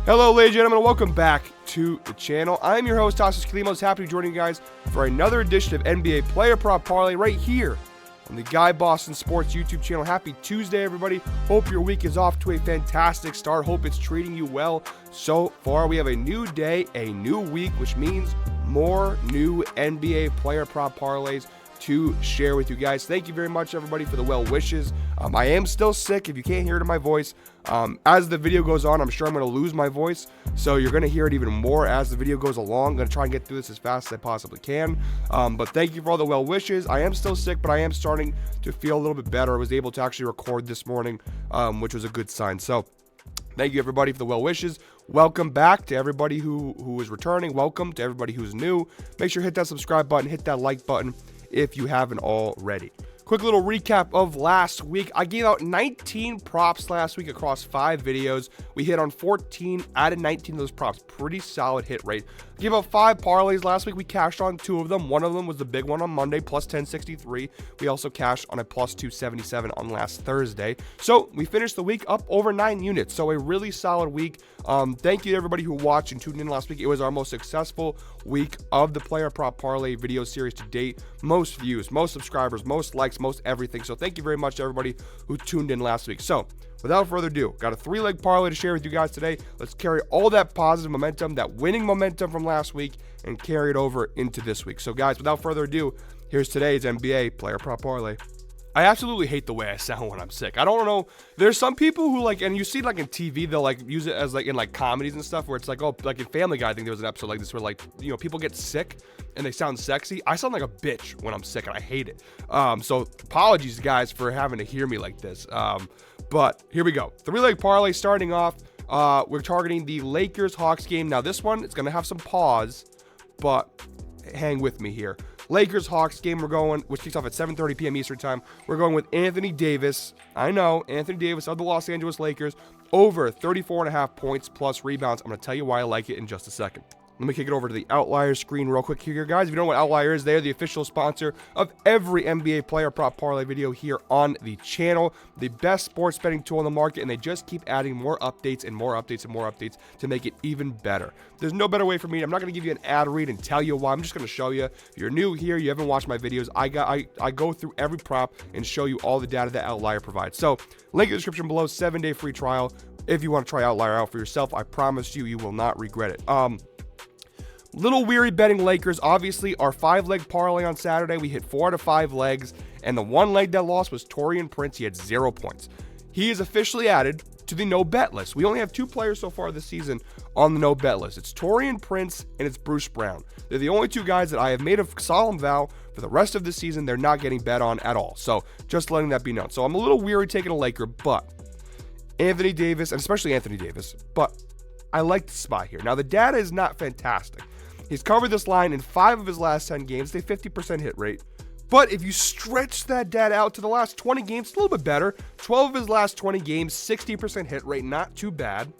Hello, ladies and gentlemen, welcome back to the channel. I'm your host, Tassos Kalimos. Happy to be joining you guys for another edition of NBA Player Prop Parlay right here on the Guy Boston Sports YouTube channel. Happy Tuesday, everybody. Hope your week is off to a fantastic start. Hope it's treating you well so far. We have a new day, a new week, which means more new NBA Player Prop Parlays to share with you guys. Thank you very much, everybody, for the well wishes. I am still sick. If you can't hear it in my voice, as the video goes on, I'm sure I'm going to lose my voice, so you're going to hear it even more as the video goes along. I'm going to try and get through this as fast as I possibly can, but thank you for all the well wishes. I am still sick, but I am starting to feel a little bit better. I was able to actually record this morning, which was a good sign. So thank you, everybody, for the well wishes. Welcome back to everybody who is returning. Welcome to everybody who's new. Make sure to hit that subscribe button, hit that like button if you haven't already. Quick little recap of last week. I gave out 19 props last week across 5 videos. We hit on 14 out of 19 of those props. Pretty solid hit rate. I gave out 5 parlays last week. We cashed on 2 of them. One of them was the big one on Monday, plus 1063. We also cashed on a plus 277 on last Thursday. So we finished the week up over 9 units. So a really solid week. Thank you to everybody who watched and tuned in last week. It was our most successful week of the Player Prop Parlay video series to date. Most views, most subscribers, most likes, most everything. So thank you very much to everybody who tuned in last week. So without further ado, got a 3-leg parlay to share with you guys today. Let's carry all that positive momentum, that winning momentum from last week, and carry it over into this week. So guys, without further ado, here's today's NBA Player Prop Parlay. I absolutely hate the way I sound when I'm sick. I don't know. There's some people who and you see like in TV, they'll like use it as like in like comedies and stuff where it's like, oh, like in Family Guy, I think there was an episode like this where like, you know, people get sick and they sound sexy. I sound like a bitch when I'm sick and I hate it. So apologies, guys, for having to hear me like this. But here we go. 3-leg parlay starting off. We're targeting the Lakers-Hawks game. Now this one, it's going to have some pause, but hang with me here. Lakers-Hawks game, we're going, which kicks off at 7:30 p.m. Eastern time. We're going with Anthony Davis. I know, Anthony Davis of the Los Angeles Lakers, over 34.5 points plus rebounds. I'm going to tell you why I like it in just a second. Let me kick it over to the Outlier screen real quick here, guys. If you don't know what Outlier is, they're the official sponsor of every NBA Player Prop Parlay video here on the channel. The best sports betting tool on the market, and they just keep adding more updates and more updates and more updates to make it even better. There's no better way for me. I'm not going to give you an ad read and tell you why. I'm just going to show you. If you're new here, you haven't watched my videos, I go through every prop and show you all the data that Outlier provides. So, link in the description below, 7-day free trial. If you want to try Outlier out for yourself, I promise you, you will not regret it. Little weary betting Lakers. Obviously, our 5-leg parlay on Saturday, we hit 4 out of 5 legs, and the one leg that lost was Taurean Prince. He had 0 points. He is officially added to the no-bet list. We only have 2 players so far this season on the no-bet list. It's Taurean Prince and it's Bruce Brown. They're the only 2 guys that I have made a solemn vow for the rest of the season they're not getting bet on at all. So just letting that be known. So I'm a little weary taking a Laker, but Anthony Davis, and especially Anthony Davis, but I like the spot here. Now, the data is not fantastic. He's covered this line in 5 of his last 10 games, a 50% hit rate. But if you stretch that data out to the last 20 games, it's a little bit better. 12 of his last 20 games, 60% hit rate, not too bad.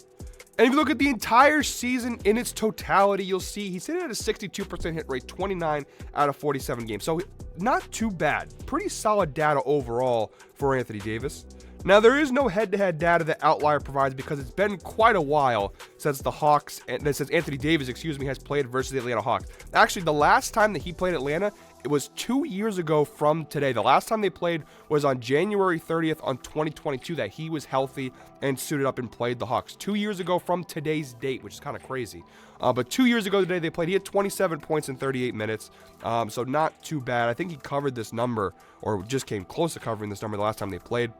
And if you look at the entire season in its totality, you'll see he's sitting at a 62% hit rate, 29 out of 47 games. So not too bad. Pretty solid data overall for Anthony Davis. Now, there is no head-to-head data that Outlier provides because it's been quite a while since the Hawks, and that says Anthony Davis, has played versus the Atlanta Hawks. Actually, the last time that he played Atlanta, it was 2 years ago from today. The last time they played was on January 30th on 2022 that he was healthy and suited up and played the Hawks. 2 years ago from today's date, which is kind of crazy. But 2 years ago today they played. He had 27 points in 38 minutes, so not too bad. I think he covered this number, or just came close to covering this number the last time they played.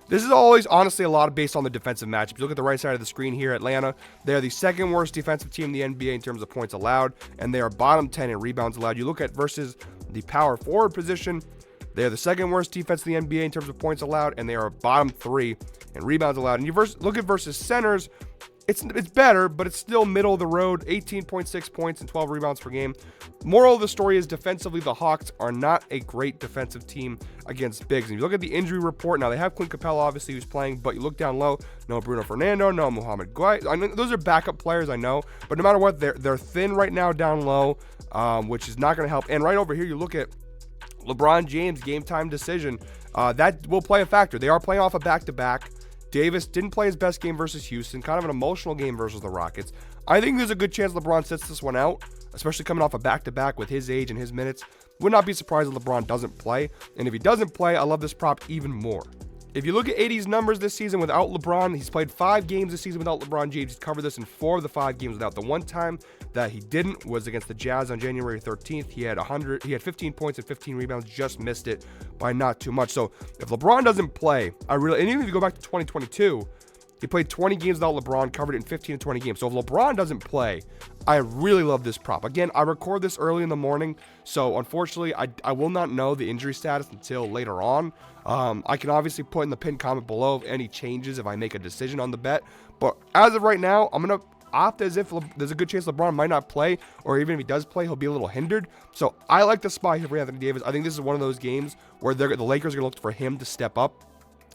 This is always, honestly, a lot based on the defensive matchups. You look at the right side of the screen here, Atlanta. They are the 2nd worst defensive team in the NBA in terms of points allowed, and they are bottom 10 in rebounds allowed. You look at versus the power forward position. They are the 2nd worst defense in the NBA in terms of points allowed, and they are bottom 3 in rebounds allowed. And you look at versus centers. It's better, but it's still middle of the road, 18.6 points and 12 rebounds per game. Moral of the story is defensively, the Hawks are not a great defensive team against bigs. And you look at the injury report, now they have Clint Capella, obviously, who's playing, but you look down low, no Bruno Fernando, no Muhammad Guy. I mean, those are backup players, I know, but no matter what, they're thin right now down low, which is not going to help. And right over here, you look at LeBron James game time decision. That will play a factor. They are playing off a back-to-back. Davis didn't play his best game versus Houston, kind of an emotional game versus the Rockets. I think there's a good chance LeBron sits this one out, especially coming off a back-to-back with his age and his minutes. Would not be surprised if LeBron doesn't play, and if he doesn't play, I love this prop even more. If you look at AD's numbers this season without LeBron, he's played 5 games this season without LeBron James. He's covered this in 4 of the 5 games without. The one time that he didn't was against the Jazz on January 13th. He had 15 points and 15 rebounds, just missed it by not too much. So if LeBron doesn't play, and even if you go back to 2022, he played 20 games without LeBron, covered it in 15 to 20 games. So if LeBron doesn't play, I really love this prop. Again, I record this early in the morning, so unfortunately, I will not know the injury status until later on. I can obviously put in the pinned comment below if any changes if I make a decision on the bet. But as of right now, I'm going to opt as if there's a good chance LeBron might not play, or even if he does play, he'll be a little hindered. So I like the spot here for Anthony Davis. I think this is one of those games where the Lakers are going to look for him to step up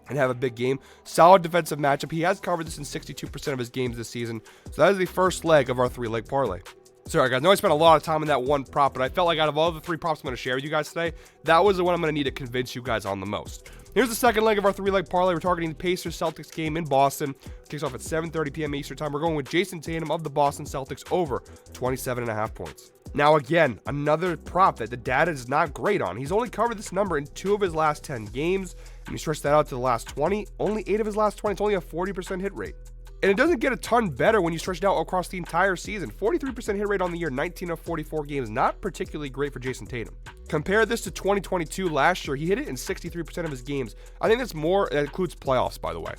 and have a big game. Solid defensive matchup. He has covered this in 62% of his games this season. So that is the first leg of our 3-leg parlay. Sorry guys, I know I spent a lot of time on that one prop, but I felt like out of all the 3 props I'm going to share with you guys today, that was the one I'm going to need to convince you guys on the most. Here's the second leg of our 3-leg parlay. We're targeting the Pacers-Celtics game in Boston. It kicks off at 7:30 p.m. Eastern time. We're going with Jason Tatum of the Boston Celtics over 27.5 points. Now again, another prop that the data is not great on. He's only covered this number in 2 of his last 10 games. And you stretch that out to the last 20, only 8 of his last 20. It's only a 40% hit rate. And it doesn't get a ton better when you stretch it out across the entire season. 43% hit rate on the year, 19 of 44 games. Not particularly great for Jason Tatum. Compare this to 2022 last year. He hit it in 63% of his games. I think that's more, that includes playoffs, by the way.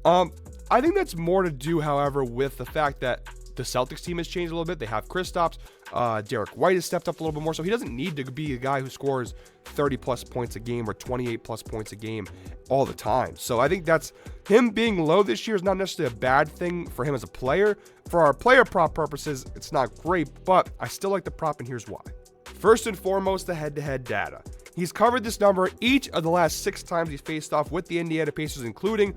I think that's more to do, however, with the fact that the Celtics team has changed a little bit. They have Kristaps. Derek White has stepped up a little bit more, so he doesn't need to be a guy who scores 30-plus points a game or 28-plus points a game all the time. So I think that's him being low this year is not necessarily a bad thing for him as a player. For our player prop purposes, it's not great, but I still like the prop, and here's why. First and foremost, the head-to-head data. He's covered this number each of the last 6 times he's faced off with the Indiana Pacers, including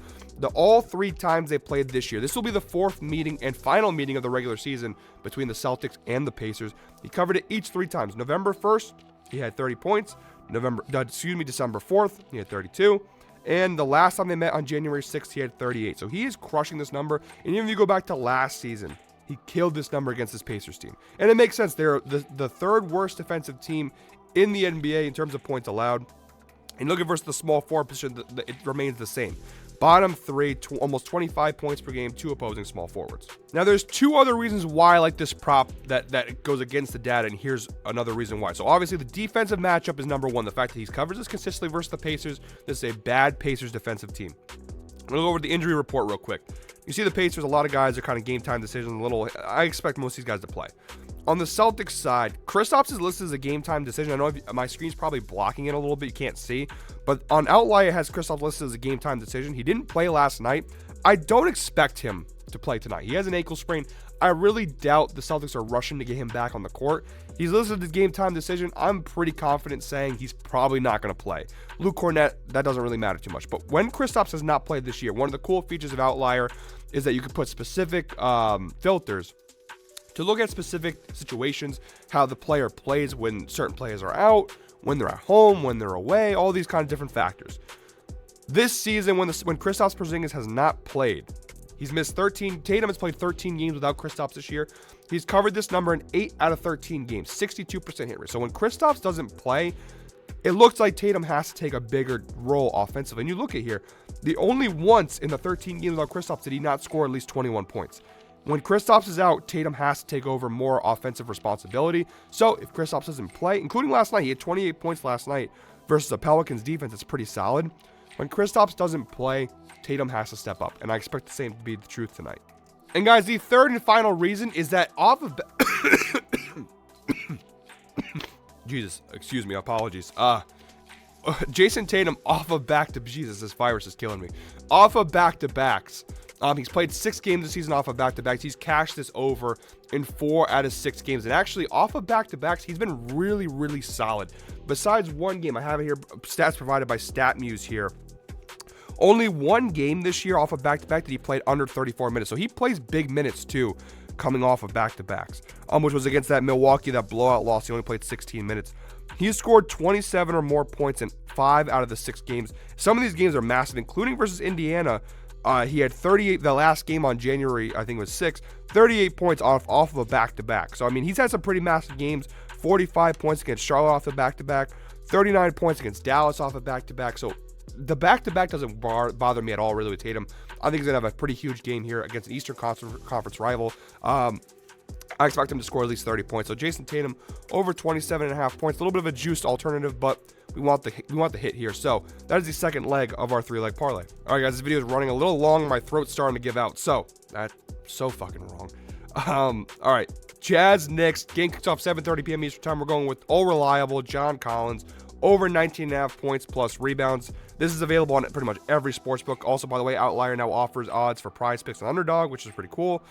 all 3 times they played this year. This will be the 4th meeting and final meeting of the regular season between the Celtics and the Pacers. He covered it each 3 times. November 1st, he had 30 points. December 4th, he had 32. And the last time they met on January 6th, he had 38. So he is crushing this number. And even if you go back to last season, he killed this number against this Pacers team. And it makes sense. They're the 3rd worst defensive team in the NBA in terms of points allowed. And looking versus the small forward position, it remains the same. Bottom 3, almost 25 points per game, 2 opposing small forwards. Now, there's 2 other reasons why I like this prop that goes against the data, and here's another reason why. So, obviously, the defensive matchup is number 1. The fact that he's covered this consistently versus the Pacers. This is a bad Pacers defensive team. I'm going to go over the injury report real quick. You see the Pacers, a lot of guys are kind of game time decisions. I expect most of these guys to play. On the Celtics side, Kristaps is listed as a game time decision. I know my screen's probably blocking it a little bit. You can't see. But on Outlier, it has Kristaps listed as a game time decision. He didn't play last night. I don't expect him to play tonight. He has an ankle sprain. I really doubt the Celtics are rushing to get him back on the court. He's listed as game time decision. I'm pretty confident saying he's probably not going to play. Luke Cornett, that doesn't really matter too much. But when Kristaps has not played this year, one of the cool features of Outlier is that you can put specific filters to look at specific situations, how the player plays when certain players are out, when they're at home, when they're away, all these kind of different factors. This season, when Kristaps Porzingis has not played, he's missed 13. Tatum has played 13 games without Kristaps this year. He's covered this number in 8 out of 13 games, 62% hit rate. So when Kristaps doesn't play, it looks like Tatum has to take a bigger role offensively. And you look at here, the only once in the 13 games without Kristaps did he not score at least 21 points. When Kristaps is out, Tatum has to take over more offensive responsibility. So if Kristaps doesn't play, including last night, he had 28 points last night versus the Pelicans defense. It's pretty solid. When Kristaps doesn't play, Tatum has to step up. And I expect the same to be the truth tonight. And guys, the third and final reason is that off of... Jesus, excuse me, apologies. Jason Tatum off of back-to-backs. Jesus, this virus is killing me. Off of back-to-backs. He's played 6 games this season off of back-to-backs. He's cashed this over in 4 out of 6 games. And actually, off of back-to-backs, he's been really, really solid. Besides one game, I have it here, stats provided by StatMuse here. Only 1 game this year off of back-to-back that he played under 34 minutes. So he plays big minutes, too, coming off of back-to-backs, which was against that Milwaukee, that blowout loss. He only played 16 minutes. He scored 27 or more points in 5 out of the 6 games. Some of these games are massive, including versus Indiana. He had 38 the last game on January, I think it was 6, 38 points off of a back-to-back. So, I mean, he's had some pretty massive games. 45 points against Charlotte off the back-to-back, 39 points against Dallas off a back-to-back. So, the back-to-back doesn't bother me at all, really, with Tatum. I think he's going to have a pretty huge game here against an Eastern Conference rival. I expect him to score at least 30 points. So Jason Tatum over 27.5 points. A little bit of a juiced alternative, but we want the hit here. So that is the second leg of our 3-leg parlay. All right, guys, this video is running a little long. My throat's starting to give out. So that's so fucking wrong. All right, Jazz Knicks. Game kicks off 7:30 p.m. Eastern time. We're going with all reliable John Collins over 19.5 points plus rebounds. This is available on pretty much every sportsbook. Also, by the way, Outlier now offers odds for Prize Picks and Underdog, which is pretty cool.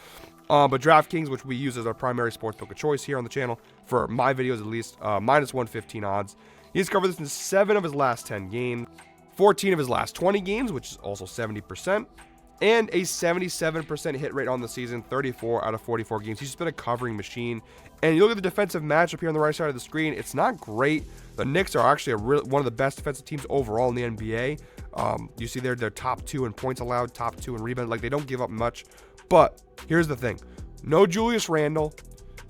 But DraftKings, which we use as our primary sportsbook of choice here on the channel, for my videos at least, minus 115 odds. He's covered this in 7 of his last 10 games, 14 of his last 20 games, which is also 70%, and a 77% hit rate on the season, 34 out of 44 games. He's just been a covering machine. And you look at the defensive matchup here on the right side of the screen, it's not great. The Knicks are actually one of the best defensive teams overall in the NBA. You see they're top 2 in points allowed, top 2 in rebounds. Like, they don't give up much. But here's the thing. No Julius Randle,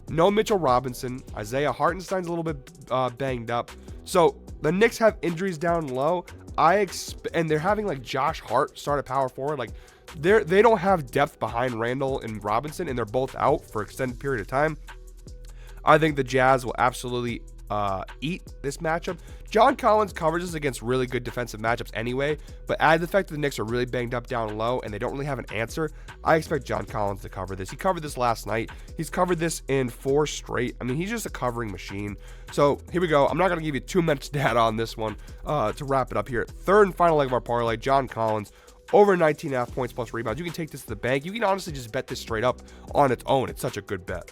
no Mitchell Robinson. Isaiah Hartenstein's a little bit banged up. So the Knicks have injuries down low. And they're having like Josh Hart start at power forward. Like, they don't have depth behind Randle and Robinson, and they're both out for an extended period of time. I think the Jazz will absolutely eat this matchup. John Collins covers this against really good defensive matchups anyway, but add the fact that the Knicks are really banged up down low and they don't really have an answer, I expect John Collins to cover this. He covered this last night. He's covered this in 4 straight. I mean, he's just a covering machine. So here we go. I'm not going to give you too much data on this one to wrap it up here. Third and final leg of our parlay, John Collins over 19.5 points plus rebounds. You can take this to the bank. You can honestly just bet this straight up on its own. It's such a good bet.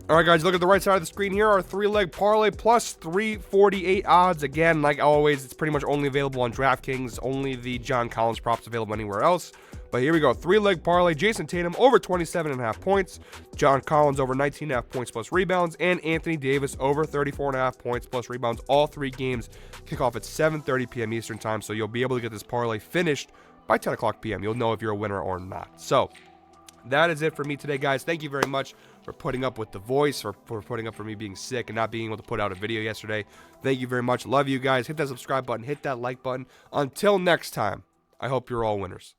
All right, guys, look at the right side of the screen here. Our 3-leg parlay plus 348 odds. Again, like always, it's pretty much only available on DraftKings. Only the John Collins props available anywhere else. But here we go. 3-leg parlay. Jason Tatum over 27.5 points. John Collins over 19.5 points plus rebounds. And Anthony Davis over 34.5 points plus rebounds. All 3 games kick off at 7:30 p.m. Eastern time. So you'll be able to get this parlay finished by 10 o'clock p.m. You'll know if you're a winner or not. So that is it for me today, guys. Thank you very much for putting up with the voice, for putting up for me being sick and not being able to put out a video yesterday. Thank you very much. Love you guys. Hit that subscribe button. Hit that like button. Until next time, I hope you're all winners.